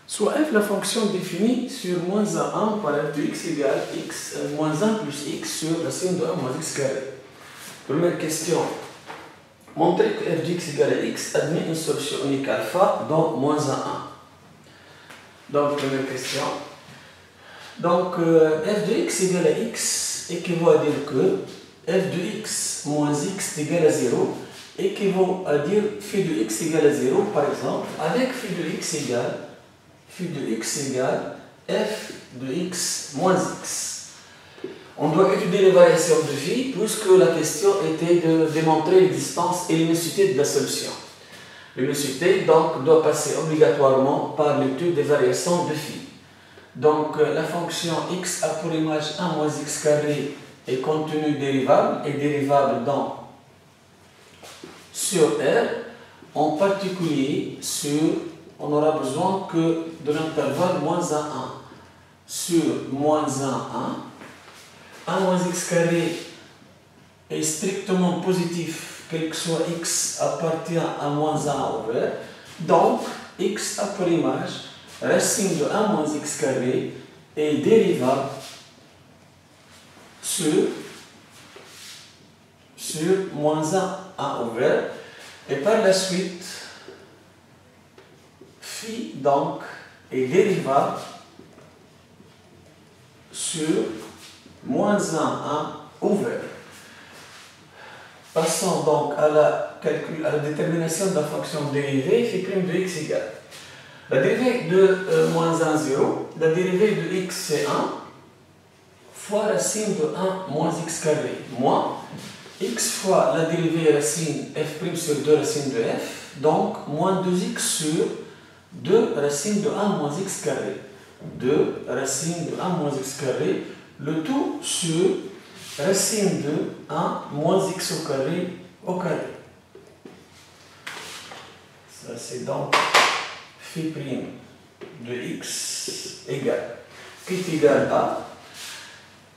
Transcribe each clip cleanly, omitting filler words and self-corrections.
soit f la fonction définie sur moins 1 par f de x égale x moins 1 plus x sur racine de 1 moins x carré. Première question. Montrer que f de x égale à x admet une solution unique alpha dans moins 1. Donc, première question. Donc, f de x égale à x équivaut à dire que f de x moins x égale à 0 équivaut à dire phi de x égale à 0, par exemple, avec phi de x égale f de x moins x. On doit étudier les variations de phi puisque la question était de démontrer l'existence et l'unicité de la solution. L'unicité donc doit passer obligatoirement par l'étude des variations de phi. Donc la fonction x a pour image 1 moins x carré est contenue dérivable et dérivable sur R, en particulier on aura besoin que de l'intervalle moins 1, 1. Sur moins 1, 1 moins x carré est strictement positif, quel que soit x appartient à moins 1 over. Donc, x a pour image racine de 1 moins x carré est dérivable sur moins 1 over. Et par la suite, phi donc est dérivable sur moins 1, 1 over. Passons donc à la détermination de la fonction dérivée phi' de x égale. La dérivée de moins 1, 0, la dérivée de x c'est 1 fois racine de 1 moins x carré, moins x fois la dérivée racine f' sur 2 racine de f, donc moins 2x sur 2 racine de 1 moins x carré. 2 racine de 1 moins x carré, le tout sur racine de 1 moins x au carré au carré. Ça c'est donc phi' de x égale, qui est égal à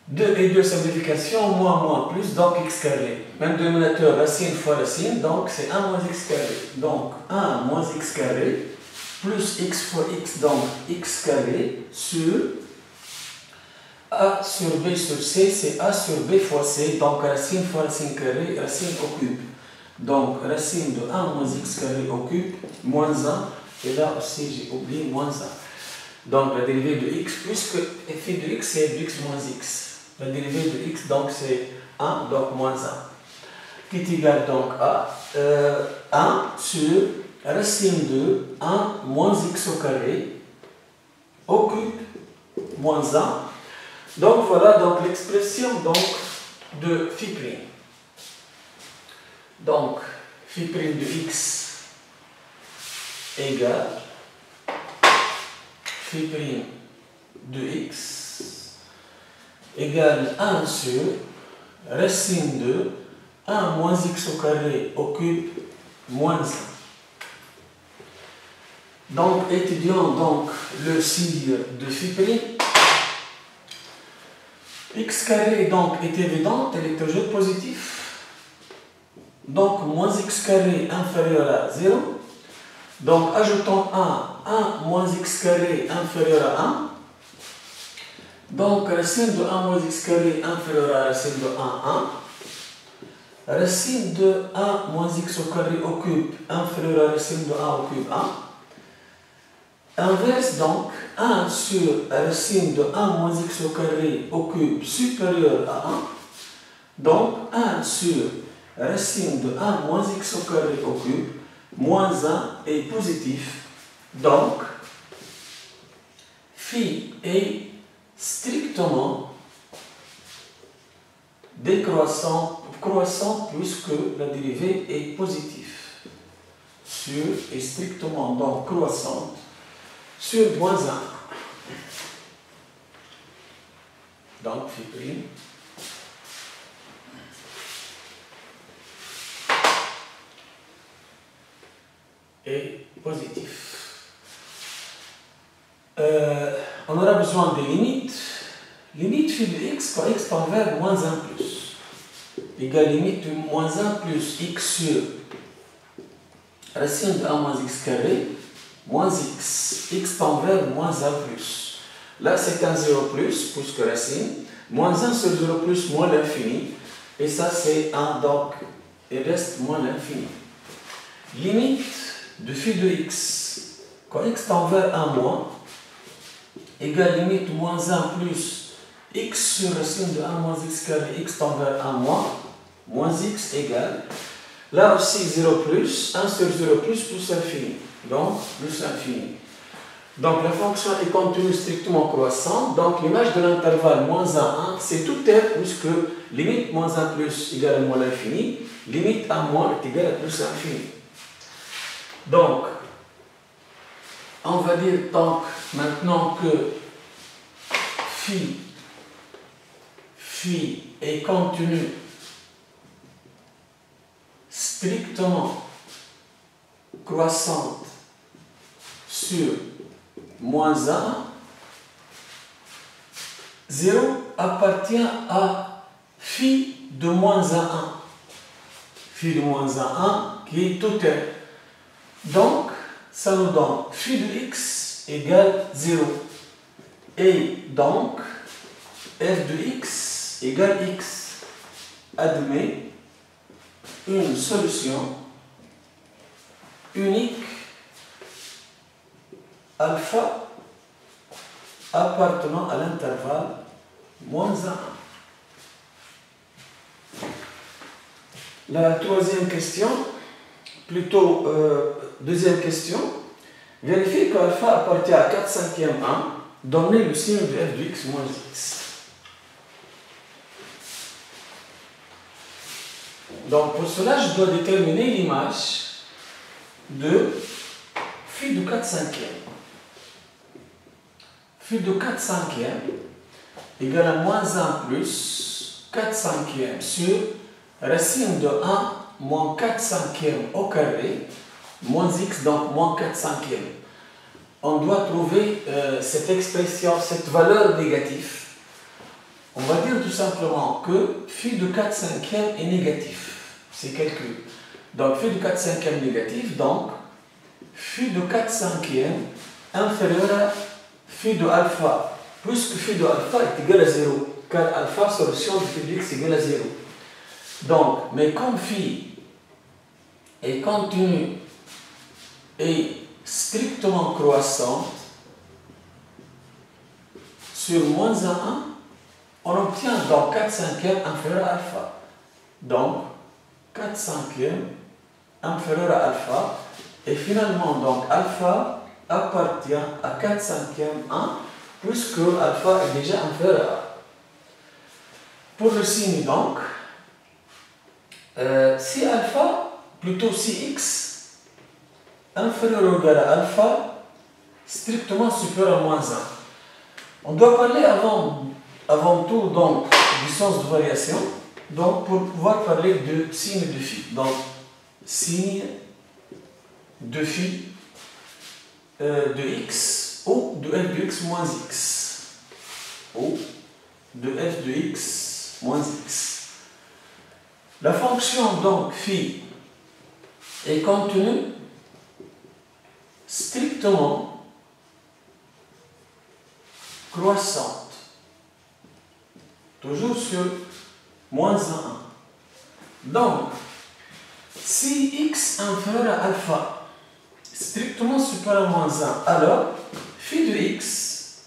2 et 2 simplification, moins plus, donc x carré. Même dénominateur, racine fois racine, donc c'est 1 moins x carré. Donc 1 moins x carré plus x fois x, donc x carré sur a sur b sur c, c'est a sur b fois c, donc racine fois racine carré, racine au cube. Donc racine de 1 moins x carré au cube, moins 1, et là aussi j'ai oublié moins 1. Donc la dérivée de x, puisque phi de x c'est f de x moins x. La dérivée de x donc c'est 1, donc moins 1. Qui est égal donc à 1 sur racine de 1 moins x au carré au cube moins 1. Donc voilà donc l'expression de phi'. Donc phi' de x égale phi' de x égale 1 sur racine de 1 moins x au carré au cube moins 1. Donc étudions donc le signe de phi'. X carré donc est évidente, elle est toujours positive. Donc moins x carré inférieur à 0. Donc ajoutons 1 moins x carré inférieur à 1. Donc racine de 1 moins x carré inférieur à racine de 1, 1. Racine de 1 moins x au carré au cube inférieur à racine de 1 au cube 1. Inverse donc 1 sur racine de 1 moins x au carré au cube supérieur à 1. Donc 1 sur racine de 1 moins x au carré au cube moins 1 est positif. Donc phi est strictement décroissant, croissant puisque la dérivée est positive. Sur est strictement donc croissante sur moins 1. Donc phi' est positif. On aura besoin des limites. Limite phi de x par x par verbe moins 1 plus. Égale limite de moins 1 plus x sur racine de 1 moins x carré moins x. X tend vers moins 1 plus. Là, c'est un 0 plus que racine. Moins 1 sur 0 plus, moins l'infini. Et ça, c'est 1, donc il reste moins l'infini. Limite de phi de x. Quand x tend vers 1 moins, égale limite moins 1 plus x sur racine de 1 moins x carré, x tend vers 1 moins x égale. Là aussi 0 plus, 1 sur 0 plus l'infini. Donc, plus l'infini. Donc, la fonction est continue strictement croissante. Donc, l'image de l'intervalle moins 1, 1, c'est tout r, puisque limite moins 1 plus égale à moins l'infini, limite 1 moins est égale à plus l'infini. Donc, on va dire donc maintenant que phi est continue strictement croissante sur moins 1, 0 appartient à phi de moins 1, 1. Phi de moins 1, 1 qui est tout R. Donc, ça nous donne phi de x égale 0. Et donc, f de x égale x. Admet une solution unique alpha appartenant à l'intervalle moins 1. La troisième question, plutôt deuxième question, vérifiez que alpha appartient à 4/5e 1, donnez le signe de f de x moins x. Donc pour cela, je dois déterminer l'image de phi de 4/5e. Phi de 4/5e égale à moins 1 plus 4/5e sur racine de 1 moins 4/5e au carré, moins x, donc moins 4/5e. On doit trouver cette expression, cette valeur négative. On va dire tout simplement que phi de 4/5e est négatif. C'est calculé. Donc phi de 4/5e négatif, donc phi de 4/5e inférieur à phi de alpha, puisque phi de alpha est égal à 0, car alpha, solution de phi de x égale à 0. Donc, mais comme phi est continue et strictement croissante sur moins 1, 1, on obtient donc 4/5e inférieur à alpha. Donc, 4/5e inférieur à alpha. Et finalement, donc, alpha appartient à 4/5e 1, puisque alpha est déjà inférieur à 1. Pour le signe, donc, si alpha, plutôt si x, inférieur ou égal à alpha, strictement supérieur à moins 1. On doit parler avant tout donc, du sens de variation, donc pour pouvoir parler de signe de phi. Donc, signe de phi de x ou de f de x moins x. Ou de f de x moins x. La fonction donc phi est contenue strictement croissante, toujours sur moins 1. Donc, si x inférieur à alpha, strictement supérieur à moins 1, alors phi de x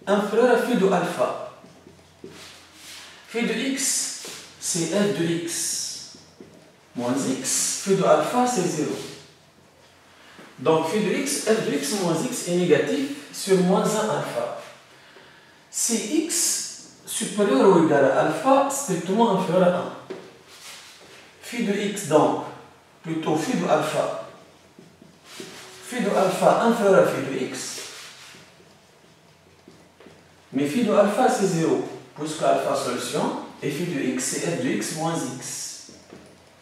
inférieur à phi de alpha. Phi de x, c'est f de x moins x, phi de alpha, c'est 0. Donc phi de x, f de x moins x est négatif sur moins 1 alpha. Si x supérieur ou égal à alpha, strictement inférieur à 1. Phi de x, donc, plutôt phi de alpha. Phi de alpha inférieur à phi de x. Mais phi de alpha, c'est 0, puisque alpha solution, et phi de x, c'est f de x moins x.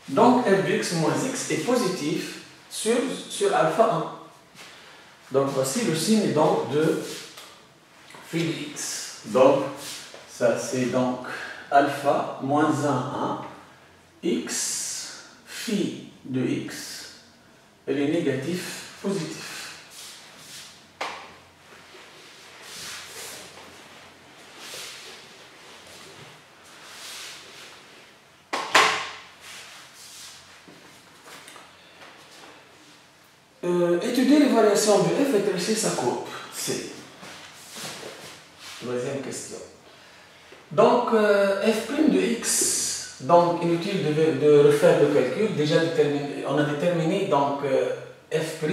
Donc f de x moins x est positif sur alpha 1. Donc voici le signe donc de phi de x. Donc ça c'est donc alpha moins 1, 1, x, phi de x, elle est négatif positif. Étudier les variations de f et tracer sa courbe. C. Deuxième question. Donc, f' de x, donc inutile de refaire le calcul, déjà déterminé, on a déterminé donc f'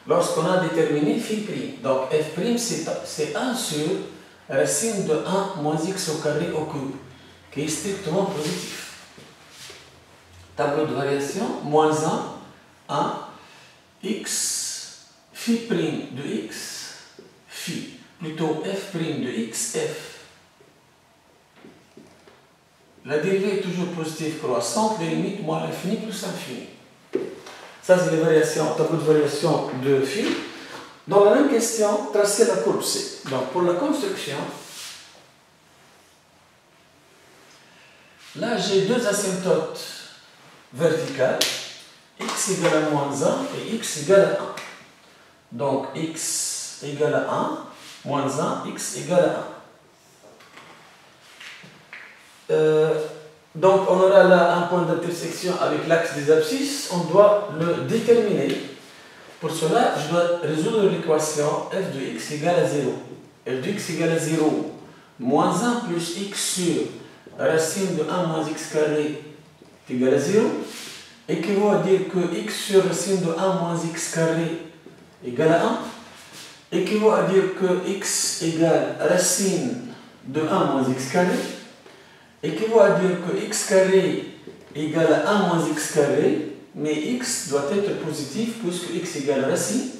lorsqu'on a déterminé phi'. Donc f' c'est 1 sur racine de 1 moins x au carré au cube, qui est strictement positif. Tableau de variation, moins 1, x, phi' de x, phi, plutôt f' de x, f. La dérivée est toujours positive croissante, les limites moins l'infini plus l'infini. Ça, c'est les variations, tableau de variation de phi. Dans la même question, tracer la courbe C. Donc, pour la construction, là, j'ai deux asymptotes verticales, x égale à moins 1 et x égale à 1. Donc, x égale à 1, moins 1, x égale à 1. Donc, on aura là un point d'intersection avec l'axe des abscisses. On doit le déterminer. Pour cela, je dois résoudre l'équation f de x égale à 0. f de x égale à 0, moins 1 plus x sur racine de 1 moins x carré est égal à 0, équivaut à dire que x sur racine de 1 moins x carré égale à 1, équivaut à dire que x égale racine de 1 moins x carré, équivaut à dire que x carré égale à 1 moins x carré, mais x doit être positif puisque x égale racine,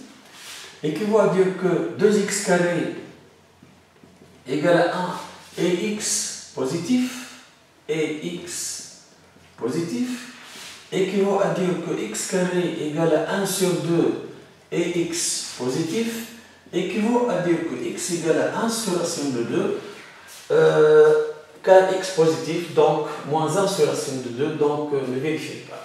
équivaut à dire que 2x carré égale à 1 et x positif, équivaut à dire que x carré égale à 1 sur 2 et x positif, équivaut à dire que x égale à 1 sur racine de 2, car x positif, donc moins 1 sur racine de 2, donc ne vérifiez pas.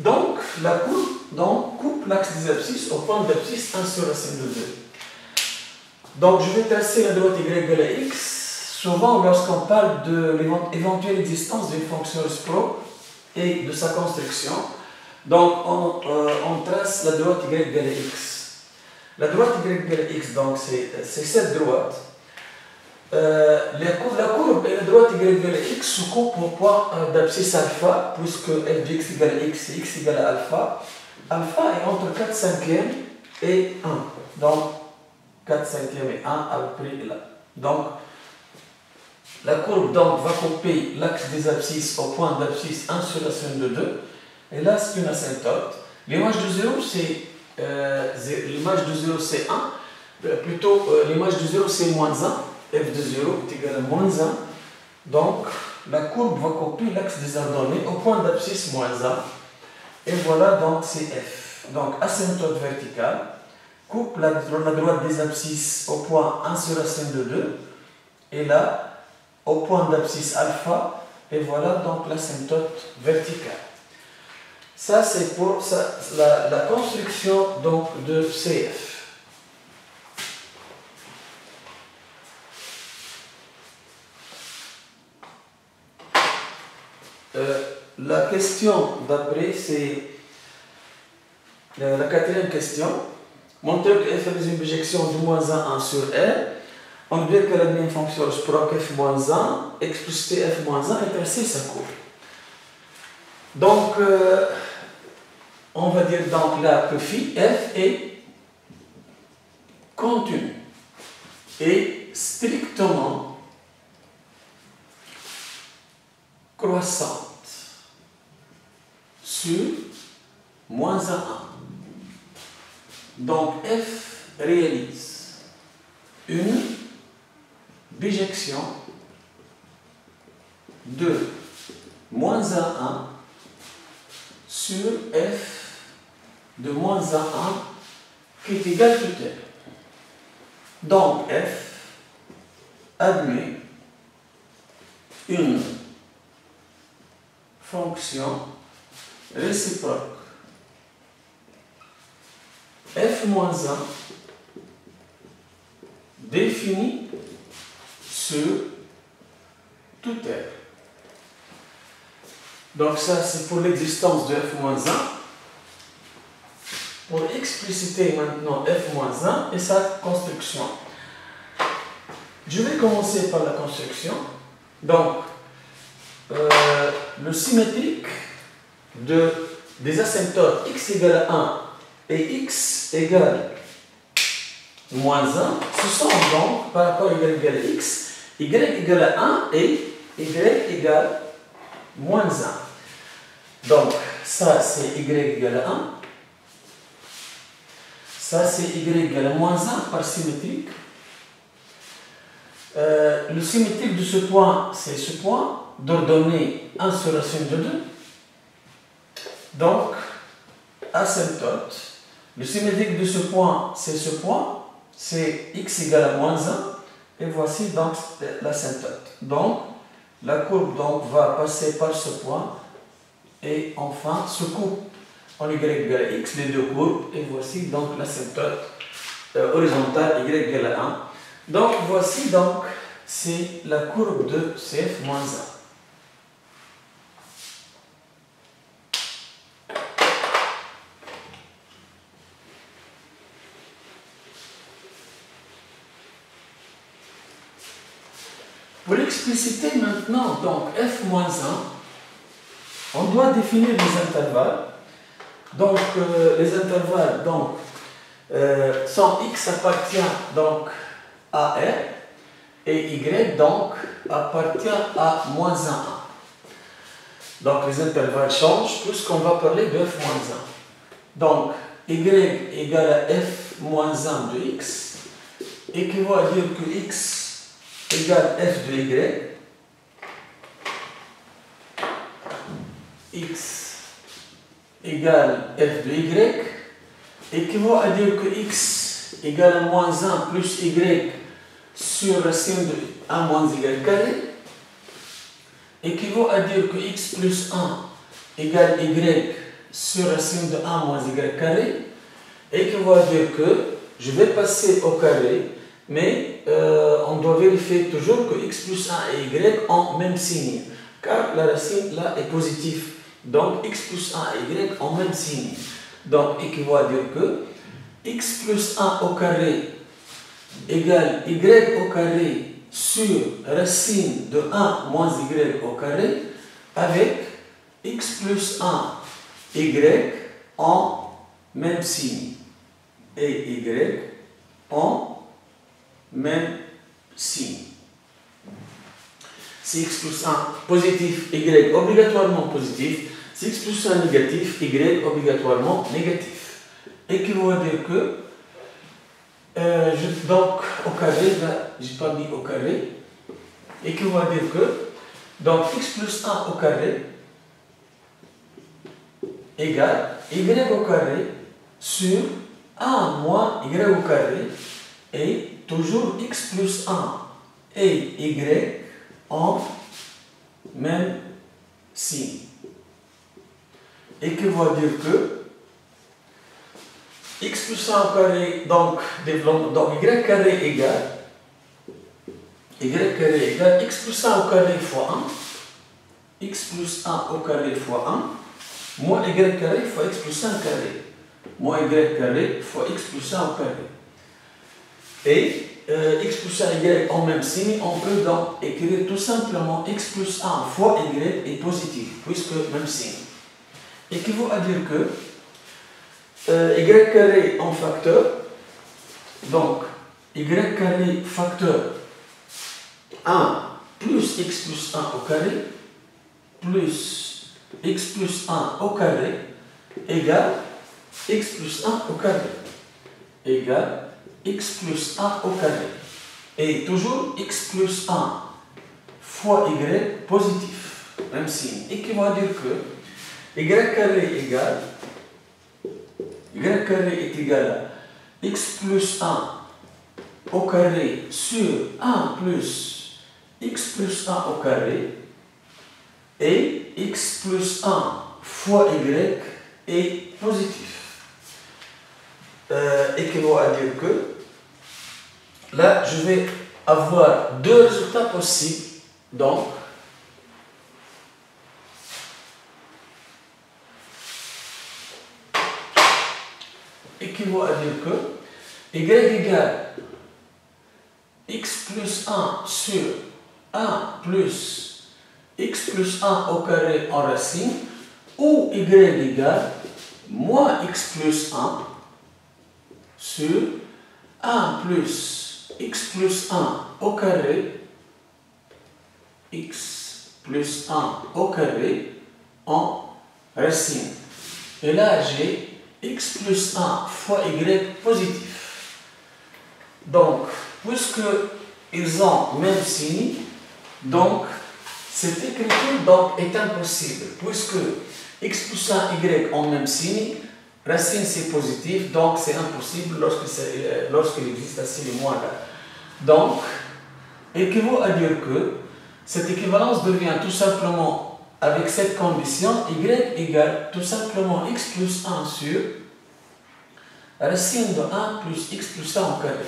Donc, la courbe coupe l'axe des abscisses au point d'abscisse 1 sur racine de 2. Donc, je vais tracer la droite y égale à x. Souvent, lorsqu'on parle de l'éventuelle existence d'une fonction réciproque et de sa construction, donc on trace la droite y égale à x. La droite y égale à x, donc c'est cette droite. La courbe et la droite y égale à x se coupent au point d'abscisse alpha, puisque f de x égale à x et x égale à alpha. Alpha est entre 4/5 et 1. Donc, 4/5 et 1 à peu près là. Donc, la courbe donc, va couper l'axe des abscisses au point d'abscisse 1 sur racine de 2. Et là, c'est une asymptote. L'image de 0, c'est 1. Plutôt, l'image de 0, c'est moins 1. f de 0 est égal à moins 1. Donc, la courbe va couper l'axe des ordonnées au point d'abscisse moins 1. Et voilà, donc c'est f. Donc, asymptote verticale coupe la droite des abscisses au point 1 sur racine de 2. Et là, au point d'abscisse alpha. Et voilà donc l'asymptote verticale. Ça, c'est pour la construction donc, de CF. La question d'après, c'est la quatrième question. Montrer que f est une bijection de moins 1 sur R. On veut dire qu'elle a une fonction réciproque f-1, expliciter f-1 et tracer sa courbe. Donc, on va dire donc là que phi f est continu et strictement croissante sur moins 1. Donc f réalise une bijection de moins 1 sur f de moins 1 qui est égal tout R. Donc f admet une fonction réciproque f moins 1 défini sur tout R. Donc ça, c'est pour l'existence de f moins 1. Pour expliciter maintenant f moins 1 et sa construction. Je vais commencer par la construction. Donc, le symétrique des asymptotes x égale à 1 et x égale moins 1, ce sont donc, par rapport à y égale à x, y égale à 1 et y égale moins 1. Donc, ça c'est y égale à 1. Ça c'est y égale à moins 1 par symétrique. Le symétrique de ce point, c'est ce point, d'ordonnée 1 sur racine de 2. Donc, asymptote. Le symétrique de ce point, c'est x égale à moins 1. Et voici donc l'asymptote. Donc, la courbe donc, va passer par ce point et enfin se coupe en y égale à x, les deux courbes. Et voici donc l'asymptote horizontale y égale à 1. Donc, voici donc, c'est la courbe de CF moins 1. Pour l'expliciter maintenant, donc f moins 1, on doit définir les intervalles. Donc, les intervalles donc, sont x appartient donc à R et y donc appartient à moins 1. Donc, les intervalles changent puisqu'on va parler de f moins 1. Donc, y égale à f moins 1 de x équivaut à dire que x égale f de y, x égale f de y, équivaut à dire que x égale à moins 1 plus y sur racine de 1 moins y carré, équivaut à dire que x plus 1 égale y sur racine de 1 moins y carré, équivaut à dire que je vais passer au carré, mais on doit vérifier toujours que x plus 1 et y ont même signe, car la racine là est positive. Donc x plus 1 et y ont même signe. Donc équivaut à dire que x plus 1 au carré égale y au carré sur racine de 1 moins y au carré avec x plus 1 y en même signe et y en même signe. Si x plus 1 positif, y obligatoirement positif. Si x plus 1 négatif, y obligatoirement négatif. Équivaut à dire que, donc au carré, là, je n'ai pas mis au carré, équivaut à dire que, donc x plus 1 au carré égale y au carré sur 1 moins y au carré et toujours x plus 1 et y en même signe. Équivaut à dire que x plus 1 au carré, donc y carré égale x plus 1 au carré fois 1, x plus 1 au carré fois 1, moins y carré fois x plus 1 carré, moins y carré fois x plus 1 au carré. Et x plus 1 et y en même signe, on peut donc écrire tout simplement x plus 1 fois y est positif, puisque même signe. Équivaut à dire que y carré en facteur, donc y carré facteur 1 plus x plus 1 au carré plus x plus 1 au carré égale x plus 1 au carré égale x plus 1 au carré. Et toujours x plus 1 fois y positif, même signe. Et qui va dire que y carré est égal à x plus 1 au carré sur 1 plus x plus 1 au carré et x plus 1 fois y est positif. équivaut à dire que là, je vais avoir deux résultats possibles. Donc, équivaut à dire que y égale x plus 1 sur 1 plus x plus 1 au carré en racine, ou y égale moins x plus 1 sur 1 plus x plus 1 au carré, x plus 1 au carré en racine. Et là, j'ai x plus 1 fois y positif. Donc, puisque ils ont même signe, donc cette écriture donc, est impossible, puisque x plus 1 y ont même signe, racine c'est positif, donc c'est impossible lorsqu'il existe un signe moins là. Donc, équivaut à dire que cette équivalence devient tout simplement, avec cette condition, y égale tout simplement x plus 1 sur racine de 1 plus x plus 1 au carré.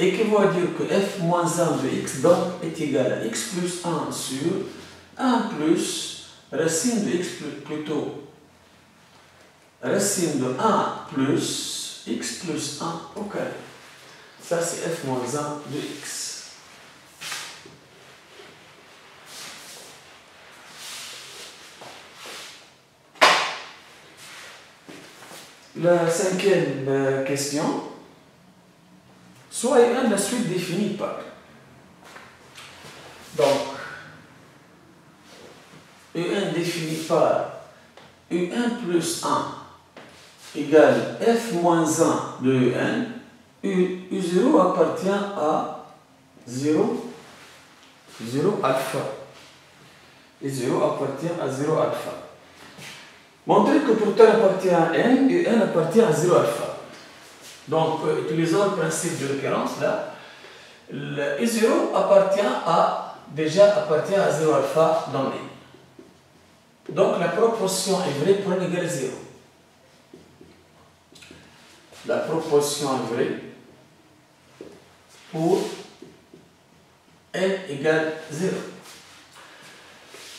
Équivaut à dire que f moins 1 de x donc est égal à x plus 1 sur 1 plus racine de x plutôt racine de 1 plus x plus 1 au carré. Ça c'est f moins 1 de x. La cinquième question. Soit la suite définie par. Donc, UN défini par UN plus 1 égale F moins 1 de UN. U0 appartient à 0 alpha. Et 0 appartient à 0 alpha. Montrer que pour tel appartient à N, UN appartient à 0 alpha. Donc, utilisons le principe de référence là. Le I0 appartient à 0 alpha dans N. Donc, la proportion est vraie pour N égale 0. La proportion est vraie pour N égale 0.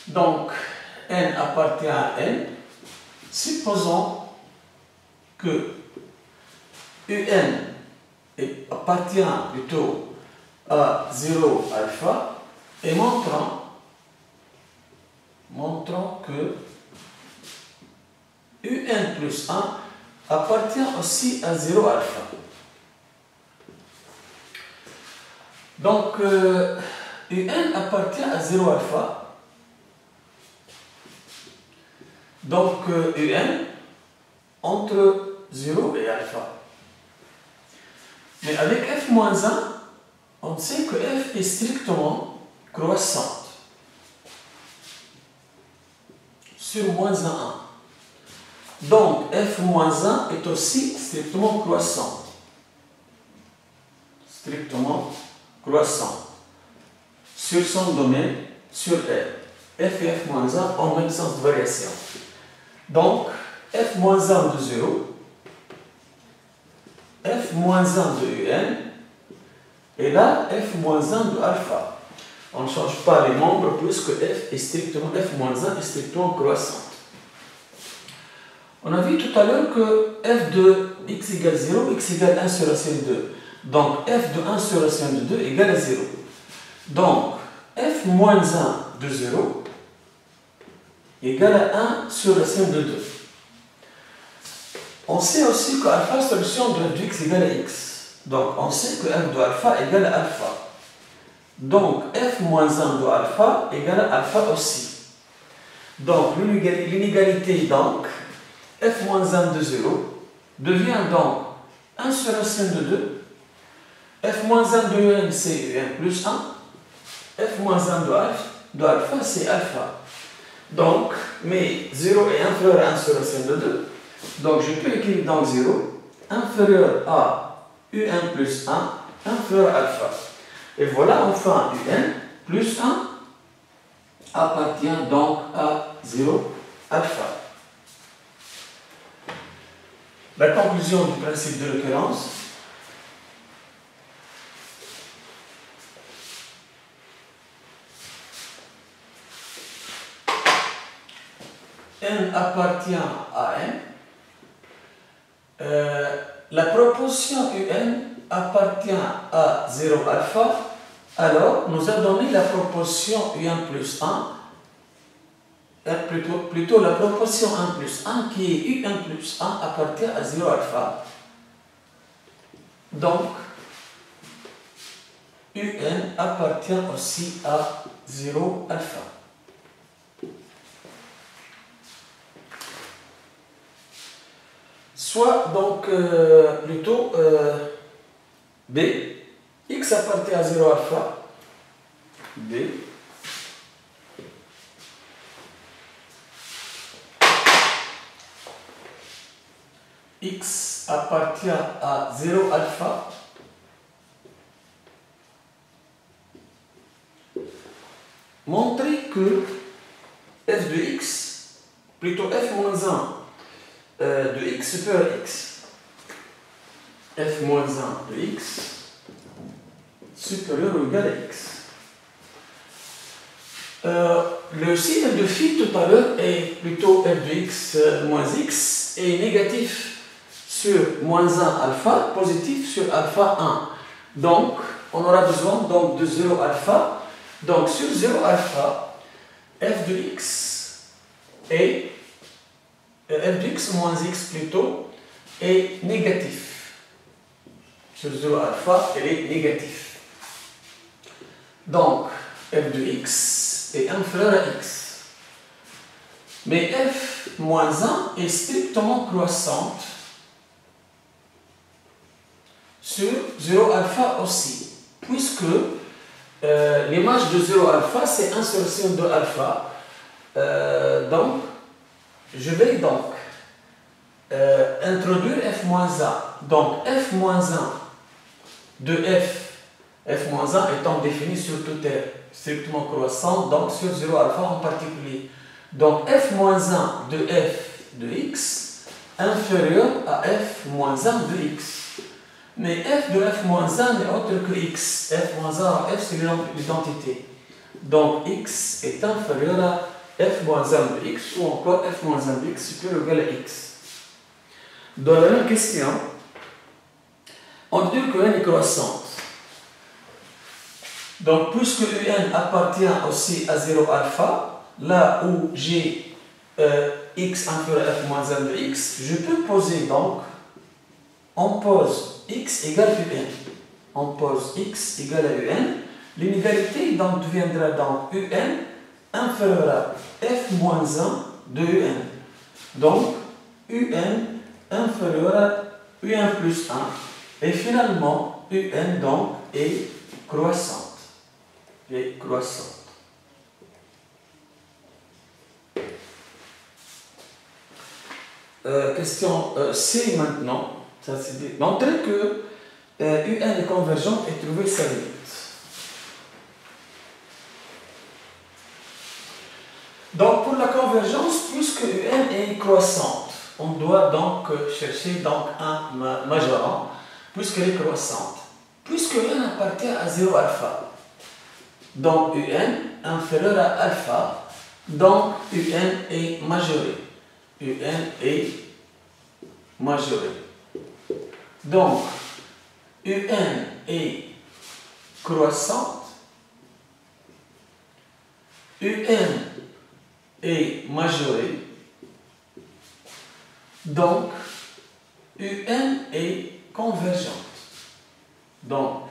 Donc, N appartient à N. Supposons que UN appartient plutôt à 0 alpha et montrant que UN plus 1 appartient aussi à 0 alpha. Donc, UN appartient à 0 alpha. Donc, UN entre 0 et alpha. Mais avec f-1, on sait que f est strictement croissante sur moins 1. Donc, f-1 est aussi strictement croissante. Strictement croissante. Sur son domaine, sur R. F et f-1 ont le même sens de variation. Donc, f-1 de 0, f-1 de UN, et là, f-1 de alpha. On ne change pas les nombres puisque f est strictement, f-1 est strictement croissante. On a vu tout à l'heure que f de x égale 0, x égale 1 sur racine de 2. Donc, f de 1 sur racine de 2 égale à 0. Donc, f-1 de 0 égale à 1 sur racine de 2. On sait aussi que alpha solution de f de x égale à x. Donc, on sait que f de alpha égale à alpha. Donc, f-1 de alpha égale à alpha aussi. Donc, l'inégalité, donc, f-1 de 0 devient donc 1 sur racine de 2. f-1 de un, c'est un plus 1. f-1 de alpha, c'est alpha. Donc, mais 0 est inférieur à 1 sur racine de 2. Donc, je peux écrire donc 0 inférieur à UN plus 1 inférieur à alpha. Et voilà, enfin, UN plus 1 appartient donc à 0 alpha. La conclusion du principe de l'occurrence. N appartient à M. La proposition UN appartient à 0 alpha. Alors, nous a donné la proposition UN plus 1, plutôt la proposition 1 plus 1 qui est UN plus 1 appartient à 0 alpha. Donc, UN appartient aussi à 0 alpha. Soit donc plutôt B, X appartient à 0 alpha, B, X appartient à 0 alpha, montrer que f de x, plutôt f moins 1 de x supérieur à x, f moins 1 de x supérieur ou égal à x. Le signe de phi tout à l'heure est plutôt f de x moins x est négatif sur moins 1 alpha, positif sur alpha 1. Donc, on aura besoin donc, de 0 alpha. Donc, sur 0 alpha, f de x est f de x moins x plutôt est négatif. Sur 0 alpha, elle est négative. Donc, f de x est inférieur à x. Mais f moins 1 est strictement croissante sur 0 alpha aussi, puisque l'image de 0 alpha, c'est 1 sur sin de alpha. Donc, je vais donc introduire f moins 1. Donc, f moins 1 de f moins 1 étant défini sur tout R strictement croissant, donc sur 0 alpha en particulier. Donc, f moins 1 de f de x inférieur à f moins 1 de x. Mais f de f moins 1 n'est autre que x. F moins 1 à f, c'est l'identité. Donc, x est inférieur à f moins 1 de x ou encore f moins 1 de x supérieur ou égal à x. Dans la même question, on dit que n est croissante. Donc, puisque un appartient aussi à 0 alpha, là où j'ai x inférieur à f moins 1 de x, je peux poser donc, on pose x égale un. On pose x égale à un. L'inégalité donc deviendra donc un inférieur à f moins 1 de un. Donc, un inférieur à un plus 1. Et finalement, un donc est croissante. Et croissante. Question C maintenant. Ça, c'est montrer que UN est convergente et trouver sa limite. Donc pour la convergence, puisque UN est croissante, on doit donc chercher donc un majorant, puisqu'elle est croissante. Puisque UN appartient à 0 alpha, donc UN inférieur à alpha, donc UN est majoré. UN est majoré. Donc, UN est croissante, UN est majorée, donc UN est convergente. Donc,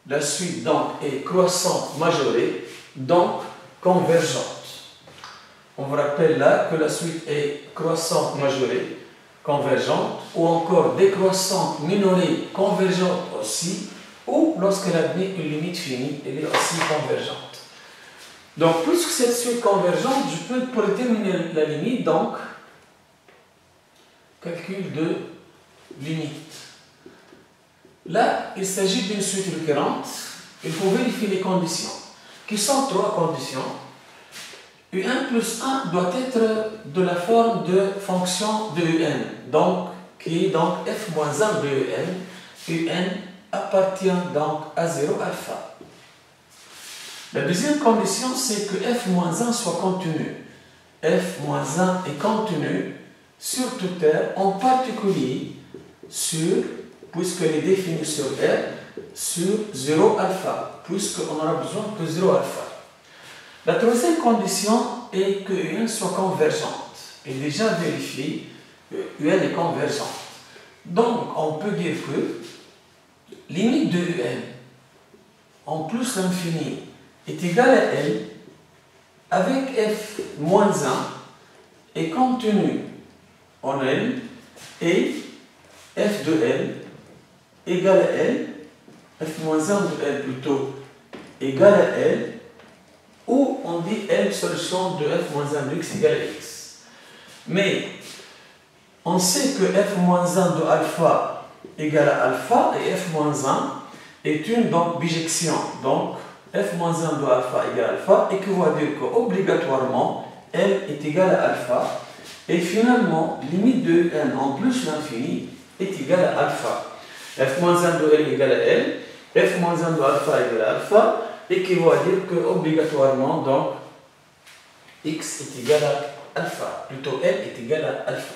la suite donc, est croissante majorée, donc convergente. On vous rappelle là que la suite est croissante majorée, convergente, ou encore décroissante minorée, convergente aussi, ou lorsqu'elle admet une limite finie, elle est aussi convergente. Donc, puisque cette suite convergente, je peux, pour déterminer la limite, donc, calcul de limite. Là, il s'agit d'une suite récurrente. Il faut vérifier les conditions, qui sont 3 conditions. UN plus 1 doit être de la forme de fonction de UN, donc qui est donc f moins 1 de un. Un appartient donc à 0 alpha. La deuxième condition, c'est que f moins 1 soit continu. F moins 1 est continu sur toute R, en particulier puisqu'elle est définie sur R, sur 0 alpha, puisqu'on aura besoin de 0 alpha. La troisième condition est que UN soit convergente. Et déjà vérifié, UN est convergente. Donc, on peut dire que limite de UN en plus l'infini est égale à L avec f moins 1 est contenu en L et f de L égale à L, f moins 1 de L plutôt égale à L, ou on dit L solution de f moins 1 de x égale à x. Mais on sait que f moins 1 de alpha égale à alpha et f moins 1 est une donc bijection. Donc f moins 1 de alpha égale à alpha, et que va dire qu'obligatoirement L est égal à alpha, et finalement limite de n en plus l'infini est égal à alpha. F moins 1 de L égale à L, f moins 1 de alpha égale à alpha, et qui va dire que obligatoirement donc x est égal à alpha, plutôt L est égal à alpha.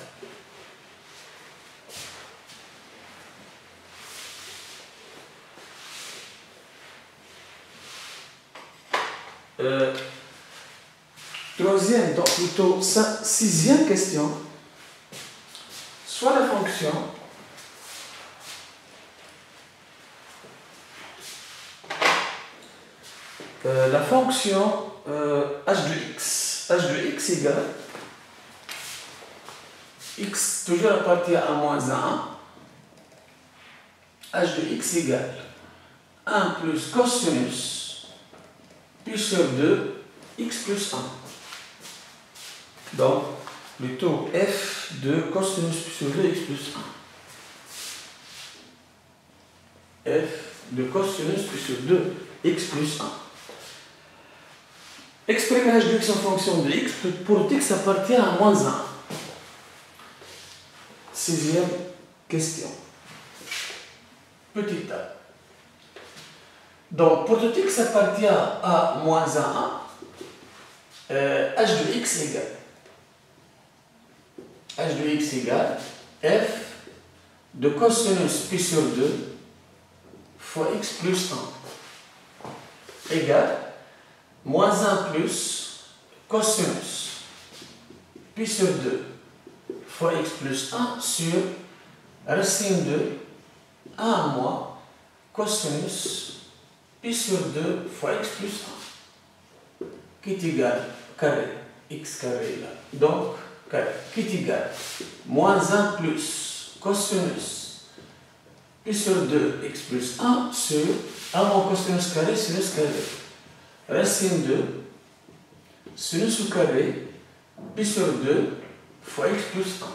Troisième, donc plutôt sixième question, soit la fonction h de x égale x toujours appartient à moins 1, h de x égale 1 plus cosinus pi sur 2 x plus 1. Donc, plutôt f de cosinus pi sur 2 x plus 1. F de cosinus pi sur 2 x plus 1. Exprimer h de x en fonction de x pour x appartient à moins 1. Sixième question. Petit a. Donc, pour tout x appartient à moins 1, h de x égale f de cosinus pi sur 2 fois x plus 1 égale moins 1 plus cosinus pi sur 2 fois x plus 1 sur racine de 1 à moins cosinus pi sur 2 fois x plus 1 qui est égal carré, x carré là, donc carré, qui est égal moins 1 plus cosinus pi sur 2 x plus 1 sur 1 moins cosinus carré sinus carré, racine de sinus au carré pi sur 2 fois x plus 1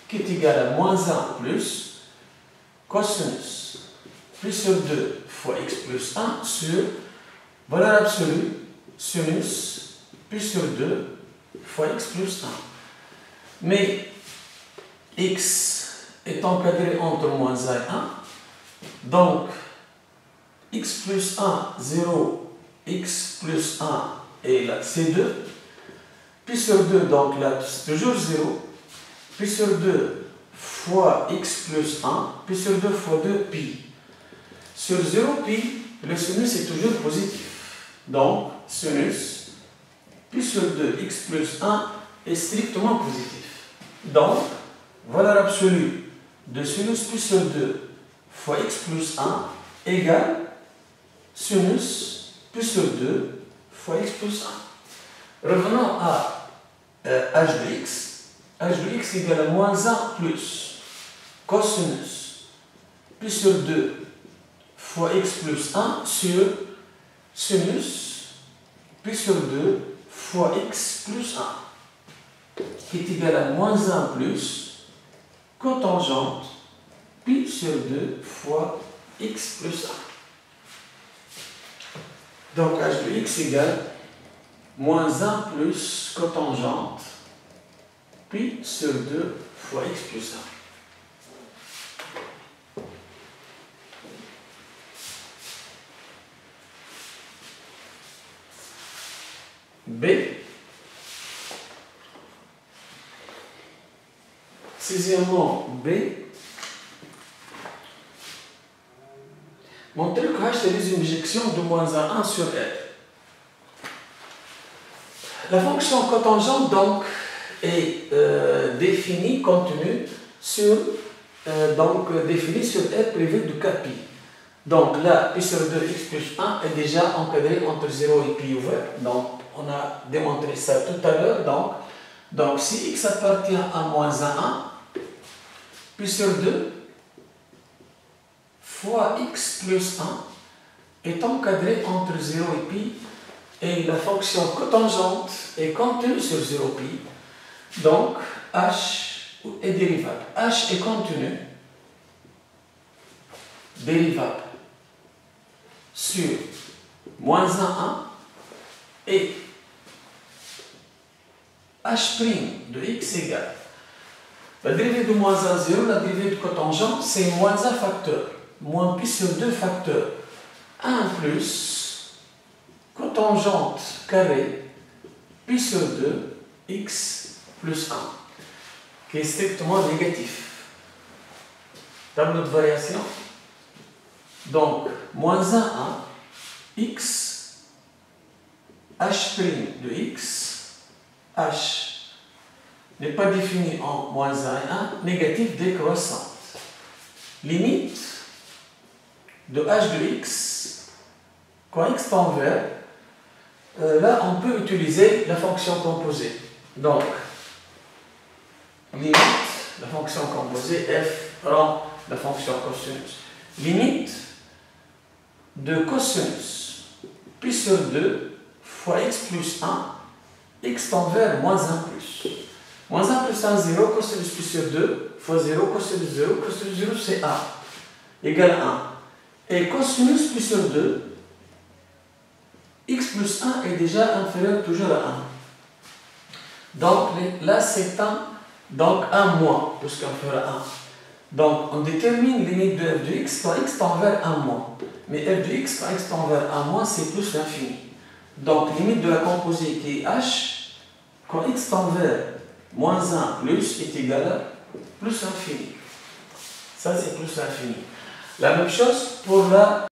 qui est égal à moins 1 plus cosinus pi sur 2 fois x plus 1 sur valeur absolue sinus pi sur 2 fois x plus 1. Mais x est encadré entre moins 1 et 1, donc x plus 1, 0, x plus 1 et là c'est 2, pi sur 2, donc là c'est toujours 0, pi sur 2 fois x plus 1, pi sur 2 fois 2 pi. Sur 0 pi, le sinus est toujours positif. Donc, sinus pi sur 2 x plus 1 est strictement positif. Donc, valeur absolue de sinus pi sur 2 fois x plus 1 égale sinus pi sur 2 fois x plus 1. Revenons à h de x. H de x égale à moins 1 plus cosinus pi sur 2 fois x plus 1 sur sinus pi sur 2 fois x plus 1 qui est égal à moins 1 plus cotangente pi sur 2 fois x plus 1. Donc h de x égale moins 1 plus cotangente pi sur 2 fois x plus B. Sixièmement, B. Mon truc H, c'est les injections de moins à 1 sur R. La fonction cotangente, donc, est définie, contenue sur, définie sur R privé de 4pi. Donc là, pi sur 2, x plus 1 est déjà encadré entre 0 et pi ouvert. Donc, on a démontré ça tout à l'heure. Donc, si x appartient à moins 1, pi sur 2 fois x plus 1 est encadré entre 0 et pi, et la fonction cotangente est contenue sur 0 pi. Donc, h est dérivable. H est contenu, dérivable sur moins 1 et h' de x égale. La dérivée de moins 1, 0, la dérivée de cotangente, c'est moins 1 facteur, moins pi sur 2 facteur, 1 plus cotangente carré, pi sur 2, x plus 1, qui est strictement négatif. Tableau de variation. Donc, moins 1, x, h' de x, h n'est pas défini en moins 1 et 1, négatif décroissante. Limite de h de x, quand x tend vers, là on peut utiliser la fonction composée. Donc, limite, la fonction composée, f rend la fonction cosinus. Limite de cosinus, pi sur 2 fois x plus 1, x tend vers moins 1 plus. Moins 1 plus 1, 0, cosinus pi sur 2 fois 0, cosinus 0 c'est 1, égale 1. Et cosinus pi sur 2, x plus 1 est déjà inférieur toujours à 1. Donc là c'est un moins, puisqu'on fera 1. Donc on détermine limite de f de x quand x tend vers 1 moins. Mais f de x quand x tend vers 1 moins, c'est plus l'infini. Donc limite de la composée qui est h, quand x tend vers moins 1 plus est égal à plus l'infini. Ça c'est plus l'infini. La même chose pour la